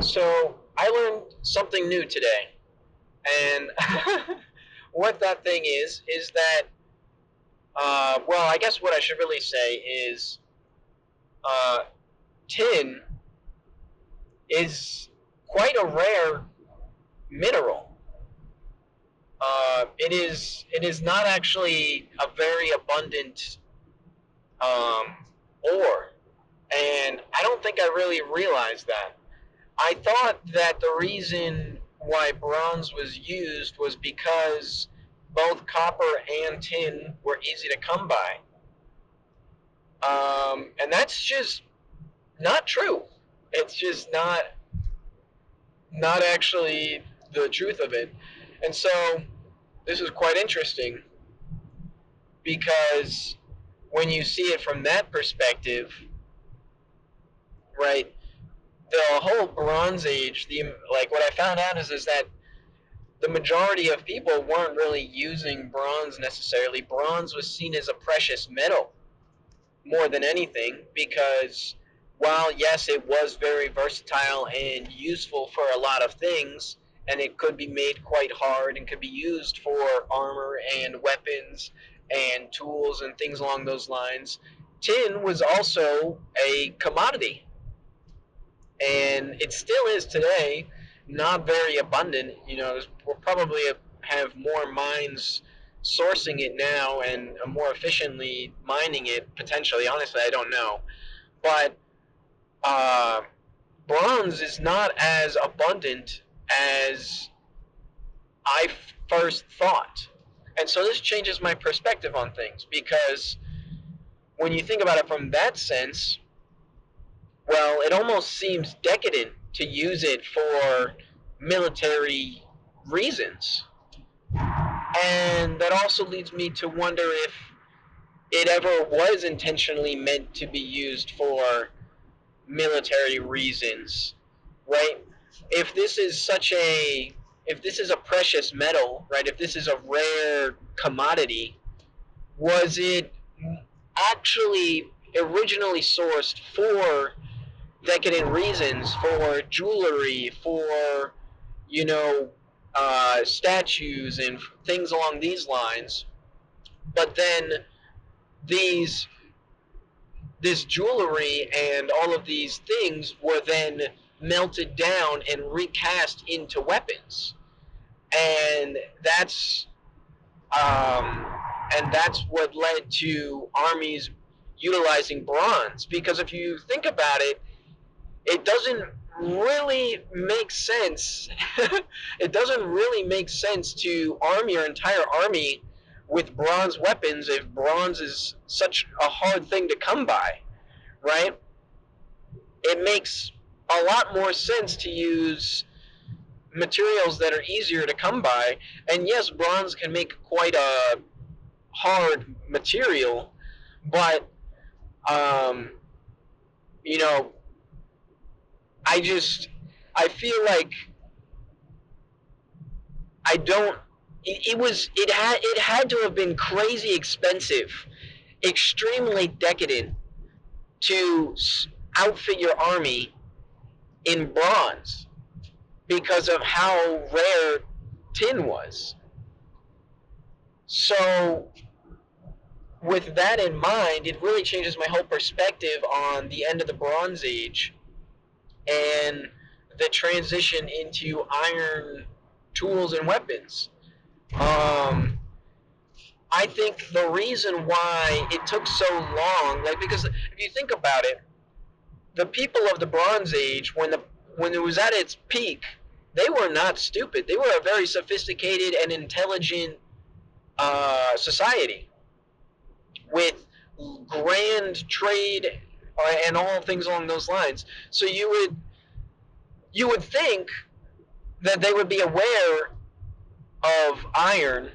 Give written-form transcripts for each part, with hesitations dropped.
So I learned something new today, and what that thing is that well, I guess what I should really say is uh, tin is quite a rare mineral. It is not actually a very abundant ore, and I don't think I really realized that. I thought that the reason why bronze was used was because both copper and tin were easy to come by. And that's just not true. It's just not actually the truth of it. And so this is quite interesting because when you see it from that perspective, right, the whole Bronze Age, what I found out is that the majority of people weren't really using bronze necessarily. Bronze was seen as a precious metal more than anything because while, yes, it was very versatile and useful for a lot of things, and it could be made quite hard and could be used for armor and weapons and tools and things along those lines, tin was also a commodity. And it still is today, not very abundant. We'll probably have more mines sourcing it now and more efficiently mining it potentially. Honestly, I don't know, but uh, bronze is not as abundant as I first thought, and so this changes my perspective on things because when you think about it from that sense, well, it almost seems decadent to use it for military reasons. And that also leads me to wonder if it ever was intentionally meant to be used for military reasons, right? If this is such a if this is a precious metal, right? If this is a rare commodity, was it actually originally sourced for decadent reasons, for jewelry, for you know statues and things along these lines. But then these this jewelry and all of these things were then melted down and recast into weapons, and um, that's what led to armies utilizing bronze. Because if you think about it, it doesn't really make sense. It doesn't really make sense to arm your entire army with bronze weapons if bronze is such a hard thing to come by, right? It makes a lot more sense to use materials that are easier to come by. And yes, bronze can make quite a hard material, but um, you know, I just I feel like I don't. It had to have been crazy expensive, extremely decadent to outfit your army in bronze because of how rare tin was. So, with that in mind, it really changes my whole perspective on the end of the Bronze Age and the transition into iron tools and weapons. Um, I think the reason why it took so long, like because if you think about it, the people of the Bronze Age, when it was at its peak, they were not stupid. They were a very sophisticated and intelligent society with grand trade and all things along those lines. So you would think that they would be aware of iron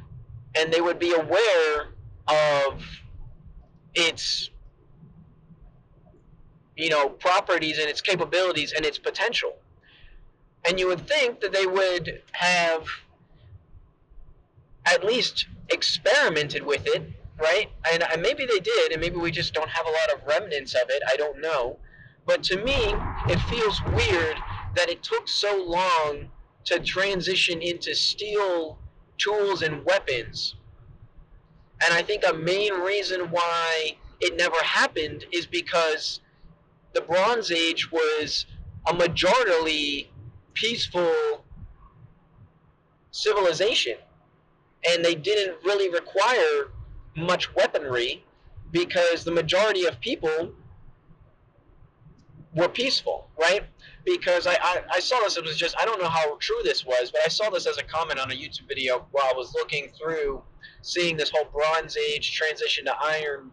and they would be aware of its properties and its capabilities and its potential. And you would think that they would have at least experimented with it, right? And maybe they did, and maybe we just don't have a lot of remnants of it. I don't know. But to me, it feels weird that it took so long to transition into steel tools and weapons. And I think a main reason why it never happened is because the Bronze Age was a majorly peaceful civilization, and they didn't really require much weaponry because the majority of people were peaceful, right? Because I saw this, it was just, I don't know how true this was, but I saw this as a comment on a YouTube video while I was looking through, seeing this whole Bronze Age transition to iron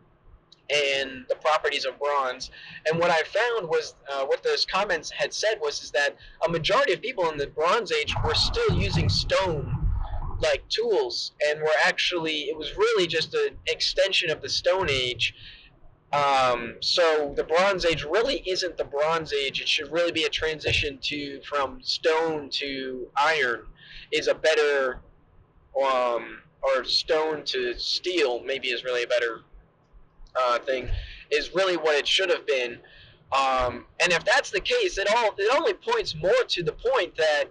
and the properties of bronze. And what I found was, what those comments had said was, is that a majority of people in the Bronze Age were still using stone like tools, and were actually, it was really just an extension of the Stone Age. So the Bronze Age really isn't the Bronze Age. It should really be a transition to from stone to iron is a better, or stone to steel maybe is really a better thing, is really what it should have been. And if that's the case, it only points more to the point that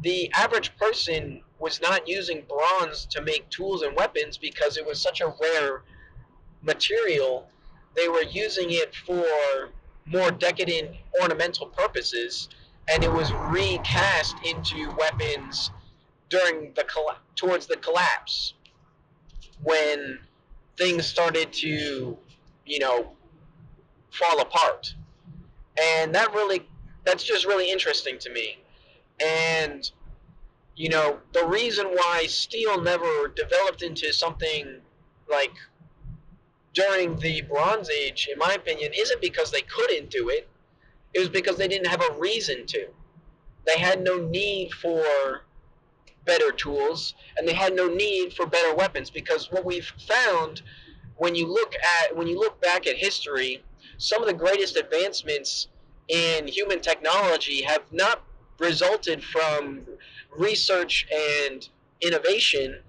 the average person was not using bronze to make tools and weapons because it was such a rare material. They were using it for more decadent ornamental purposes, and it was recast into weapons during the towards the collapse, when things started to, you know, fall apart. And that's just really interesting to me. And the reason why steel never developed into something like during the Bronze Age, in my opinion, isn't because they couldn't do it. It was because they didn't have a reason to. They had no need for better tools, and they had no need for better weapons, because what we've found, when you look back at history, some of the greatest advancements in human technology have not resulted from research and innovation,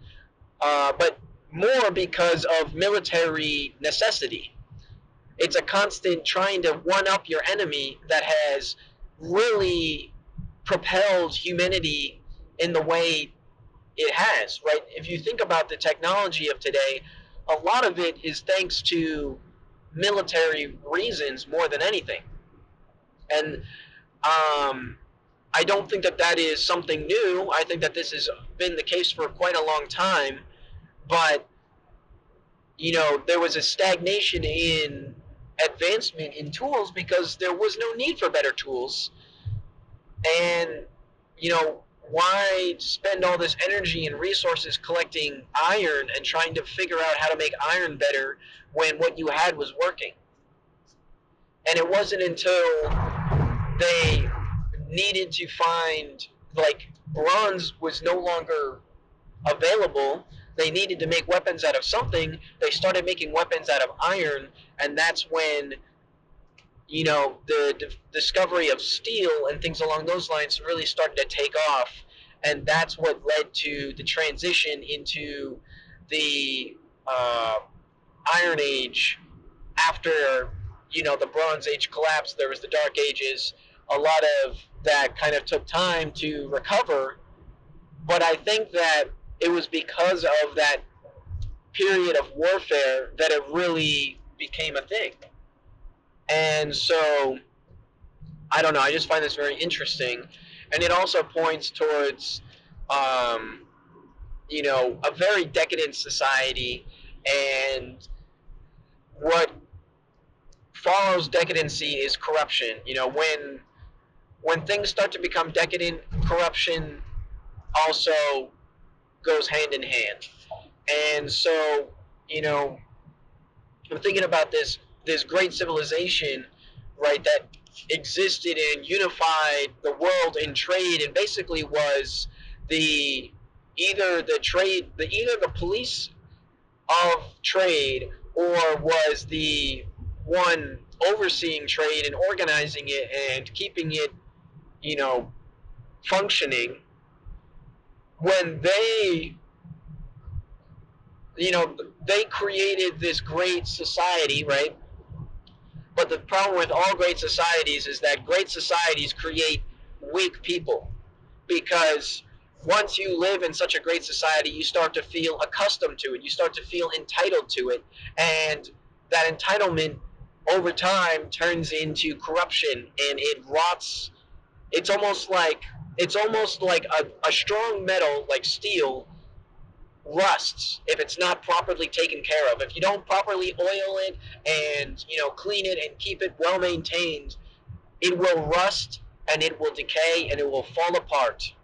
but more because of military necessity. It's a constant trying to one up your enemy that has really propelled humanity in the way it has, right? If you think about the technology of today, a lot of it is thanks to military reasons more than anything. And I don't think that that is something new. I think that this has been the case for quite a long time. But, there was a stagnation in advancement in tools because there was no need for better tools. And, why spend all this energy and resources collecting iron and trying to figure out how to make iron better when what you had was working? And it wasn't until they needed to find, like, bronze was no longer available. They needed to make weapons out of something. They started making weapons out of iron, and that's when the discovery of steel and things along those lines really started to take off, and that's what led to the transition into the Iron Age. After the Bronze Age collapsed, there was the Dark Ages. A lot of that kind of took time to recover, but I think that it was because of that period of warfare that it really became a thing. And so I don't know. I just find this very interesting, and it also points towards, a very decadent society, and what follows decadency is corruption. When things start to become decadent, corruption also goes hand in hand. And so, I'm thinking about this great civilization, right, that existed and unified the world in trade, and basically was the either the police of trade, or was the one overseeing trade and organizing it and keeping it, you know, functioning. When they created this great society, right? But the problem with all great societies is that great societies create weak people, because once you live in such a great society, you start to feel accustomed to it. You start to feel entitled to it, and that entitlement over time turns into corruption, and it rots. It's almost like a strong metal like steel rusts if it's not properly taken care of. If you don't properly oil it and clean it and keep it well maintained, it will rust and it will decay and it will fall apart.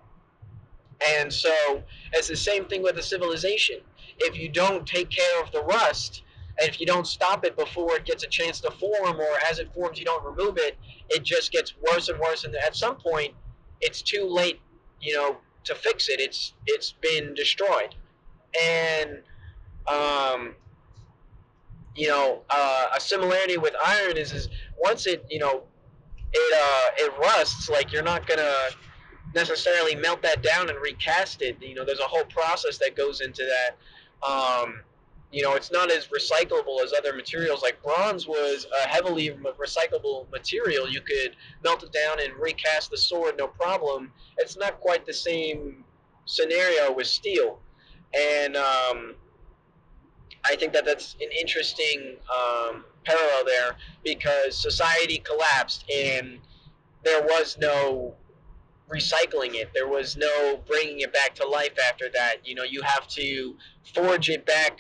And so it's the same thing with a civilization. If you don't take care of the rust, and if you don't stop it before it gets a chance to form, or as it forms, you don't remove it, it just gets worse and worse. And at some point, it's too late, to fix it. It's been destroyed. And um, a similarity with iron is once it rusts, like you're not gonna necessarily melt that down and recast it. There's a whole process that goes into that. It's not as recyclable as other materials. Like bronze was a heavily recyclable material. You could melt it down and recast the sword, no problem. It's not quite the same scenario with steel, and I think that that's an interesting parallel there, because society collapsed and there was no recycling it. There was no bringing it back to life after that. You have to forge it back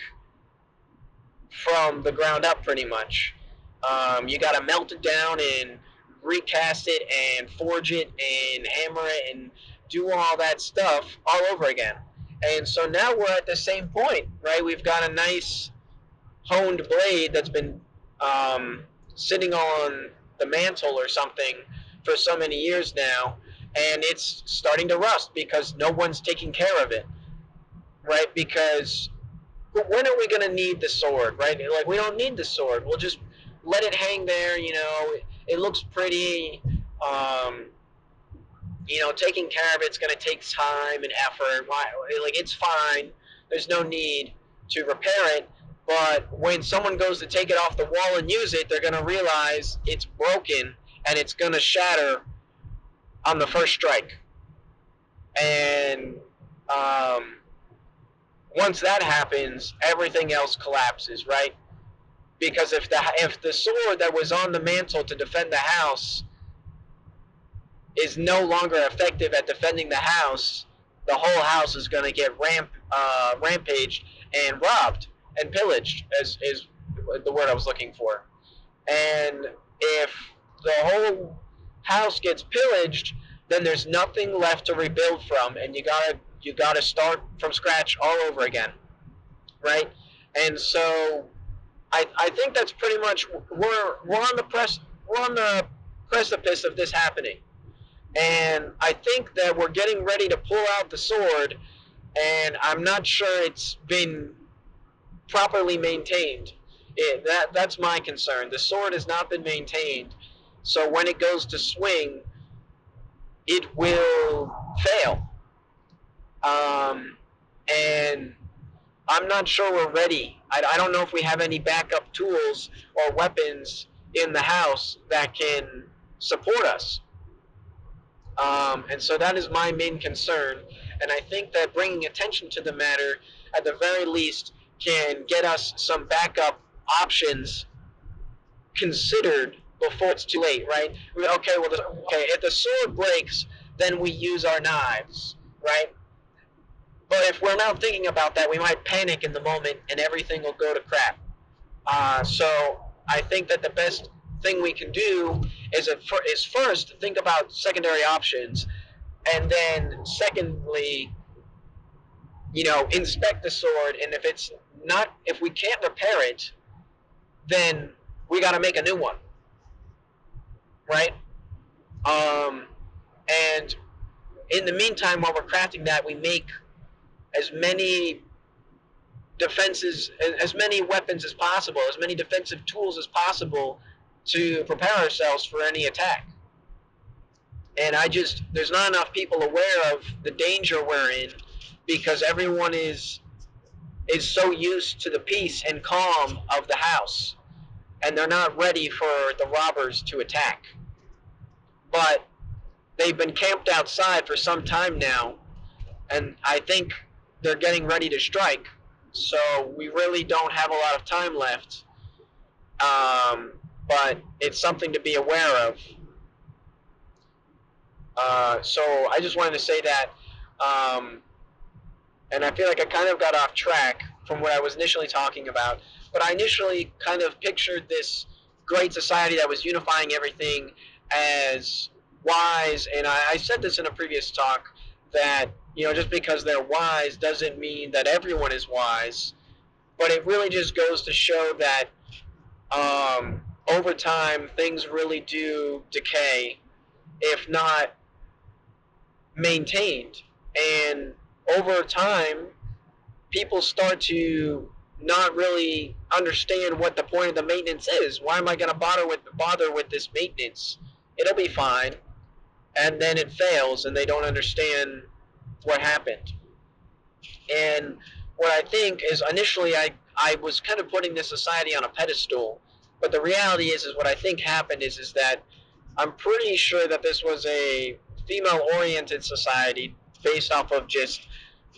from the ground up, pretty much. You got to melt it down and recast it and forge it and hammer it and do all that stuff all over again. And so now we're at the same point, right? We've got a nice honed blade that's been um, sitting on the mantle or something for so many years now, and it's starting to rust because no one's taking care of it, right? Because when are we going to need the sword, right? Like, we don't need the sword. We'll just let it hang there. It looks pretty. Um, taking care of it's going to take time and effort. Like, it's fine. There's no need to repair it. But when someone goes to take it off the wall and use it, they're going to realize it's broken and it's going to shatter on the first strike. And once that happens, everything else collapses, right? Because if the sword that was on the mantle to defend the house is no longer effective at defending the house, the whole house is going to get rampaged and robbed and pillaged, as is the word I was looking for. And if the whole house gets pillaged, then there's nothing left to rebuild from, and you gotta start from scratch all over again, right? And so I think that's pretty much we're on the precipice of this happening. And I think that we're getting ready to pull out the sword, and I'm not sure it's been properly maintained. That's my concern. The sword has not been maintained, so when it goes to swing, it will fail. And I'm not sure we're ready. I don't know if we have any backup tools or weapons in the house that can support us. And so that is my main concern. And I think that bringing attention to the matter, at the very least, can get us some backup options considered before it's too late, right? Okay, if the sword breaks, then we use our knives, right? But if we're not thinking about that, we might panic in the moment and everything will go to crap. So I think that the best thing we can do is first think about secondary options, and then secondly, inspect the sword. And if we can't repair it, then we got to make a new one, right? Um, and in the meantime, while we're crafting that, we make as many as many weapons as possible, as many defensive tools as possible to prepare ourselves for any attack. And there's not enough people aware of the danger we're in, because everyone is so used to the peace and calm of the house, and they're not ready for the robbers to attack. But they've been camped outside for some time now, and I think they're getting ready to strike. So we really don't have a lot of time left. But it's something to be aware of. So I just wanted to say that, and I feel like I kind of got off track from what I was initially talking about. But I initially kind of pictured this great society that was unifying everything as wise, and I said this in a previous talk that just because they're wise doesn't mean that everyone is wise, but it really just goes to show that over time things really do decay if not maintained. And over time, people start to not really understand what the point of the maintenance is. Why am I going to bother with this maintenance? It'll be fine. And then it fails, and they don't understand what happened. And what I think is initially I was kind of putting this society on a pedestal, but the reality is what I think happened is that I'm pretty sure that this was a female-oriented society based off of just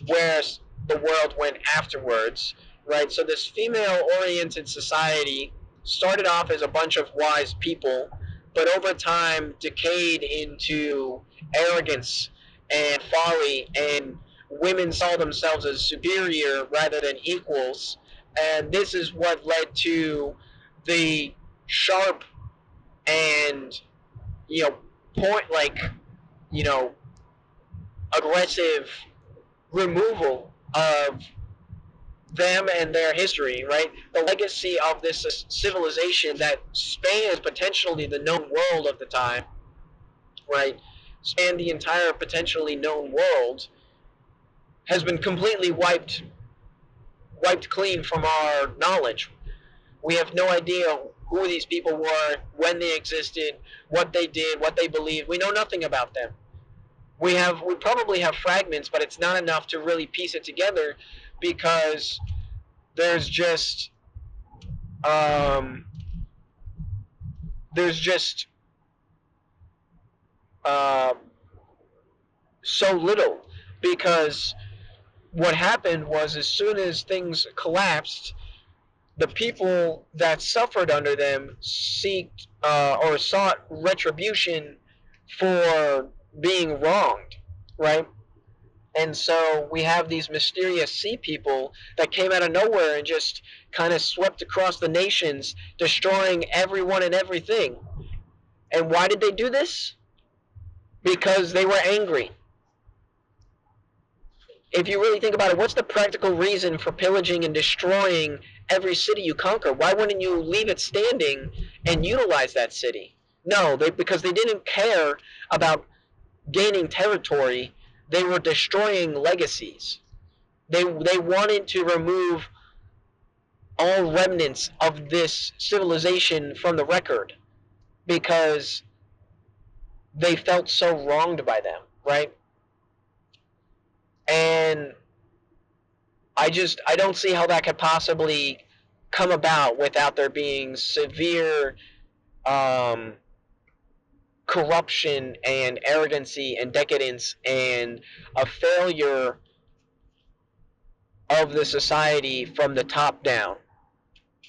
where the world went afterwards, right? So this female-oriented society started off as a bunch of wise people, but over time decayed into arrogance and folly, and women saw themselves as superior rather than equals. And this is what led to the sharp and you know point like you know aggressive removal of them and their history, right? The legacy of this civilization that spans potentially the known world of the time, right? Span the entire potentially known world, has been completely wiped clean from our knowledge. We have no idea who these people were, when they existed, what they did, what they believed. We know nothing about them. We probably have fragments, but it's not enough to really piece it together because there's just um, there's just uh, so little. Because what happened was, as soon as things collapsed, the people that suffered under them or sought retribution for being wronged, right? And so we have these mysterious sea people that came out of nowhere and just kind of swept across the nations, destroying everyone and everything. And why did they do this? Because they were angry. If you really think about it, what's the practical reason for pillaging and destroying every city you conquer? Why wouldn't you leave it standing and utilize that city? No, because they didn't care about gaining territory. They were destroying legacies. They wanted to remove all remnants of this civilization from the record because they felt so wronged by them, right? And I don't see how that could possibly come about without there being severe um, corruption and arrogancy and decadence and a failure of the society from the top down.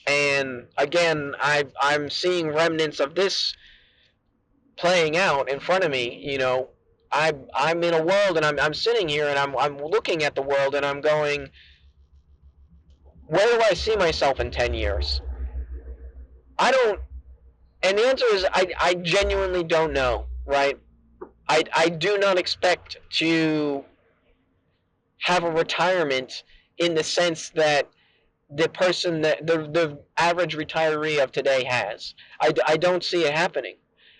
And again, I'm seeing remnants of this playing out in front of me. I'm in a world, and I'm sitting here, and I'm looking at the world, and I'm going, where do I see myself in 10 years? I don't, and the answer is I genuinely don't know, right? I do not expect to have a retirement in the sense that the person that the average retiree of today has. I don't see it happening.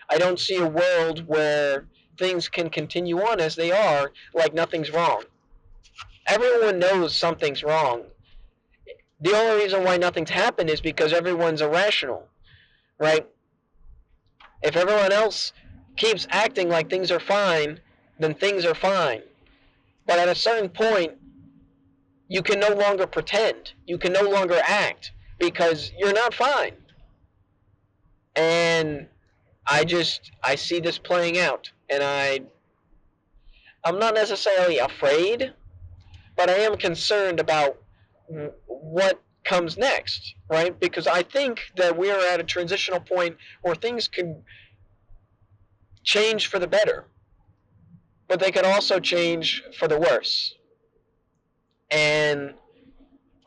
I don't see a world where things can continue on as they are, like nothing's wrong. Everyone knows something's wrong. The only reason why nothing's happened is because everyone's irrational, right? If everyone else keeps acting like things are fine, then things are fine. But at a certain point, you can no longer pretend. You can no longer act because you're not fine. And I see this playing out. and I'm not necessarily afraid, but I am concerned about what comes next, right? Because I think that we are at a transitional point where things could change for the better, but they could also change for the worse. And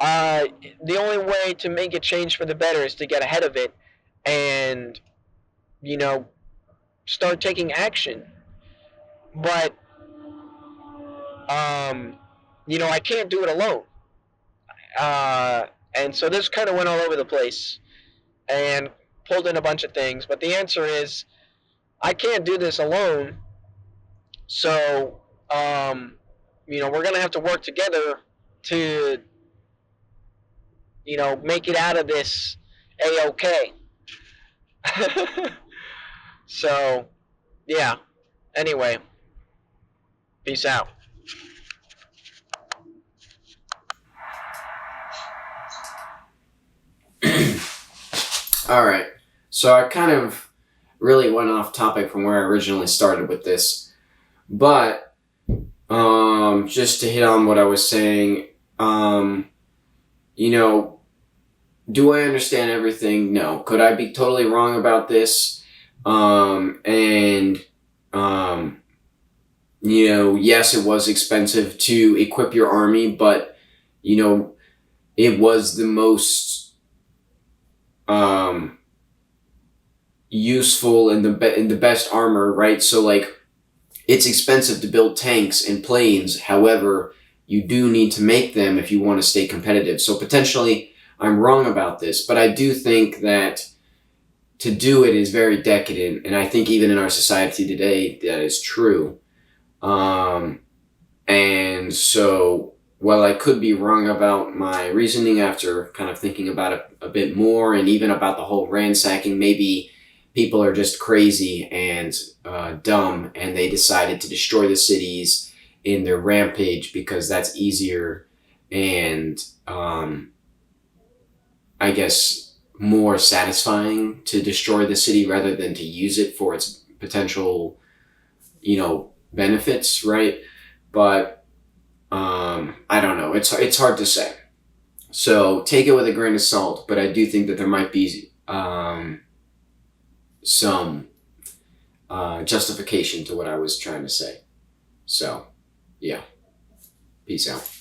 uh, the only way to make it change for the better is to get ahead of it and, you know, start taking action. But, um, I can't do it alone. And so this kind of went all over the place and pulled in a bunch of things. But the answer is I can't do this alone. So, we're going to have to work together to, make it out of this A-OK. So, yeah. Anyway, peace out. All right. So I kind of really went off topic from where I originally started with this, but just to hit on what I was saying, you know, do I understand everything? No. Could I be totally wrong about this? And yes, it was expensive to equip your army, but it was the most useful and the best armor, right? So like, it's expensive to build tanks and planes. However, you do need to make them if you want to stay competitive. So potentially, I'm wrong about this, but I do think that to do it is very decadent, and I think even in our society today, that is true. Um, and so, while I could be wrong about my reasoning after kind of thinking about it a bit more, and even about the whole ransacking, maybe people are just crazy and dumb, and they decided to destroy the cities in their rampage because that's easier and I guess more satisfying to destroy the city rather than to use it for its potential, benefits, right? But I don't know. It's hard to say. So take it with a grain of salt. But I do think that there might be some justification to what I was trying to say. So, yeah. Peace out.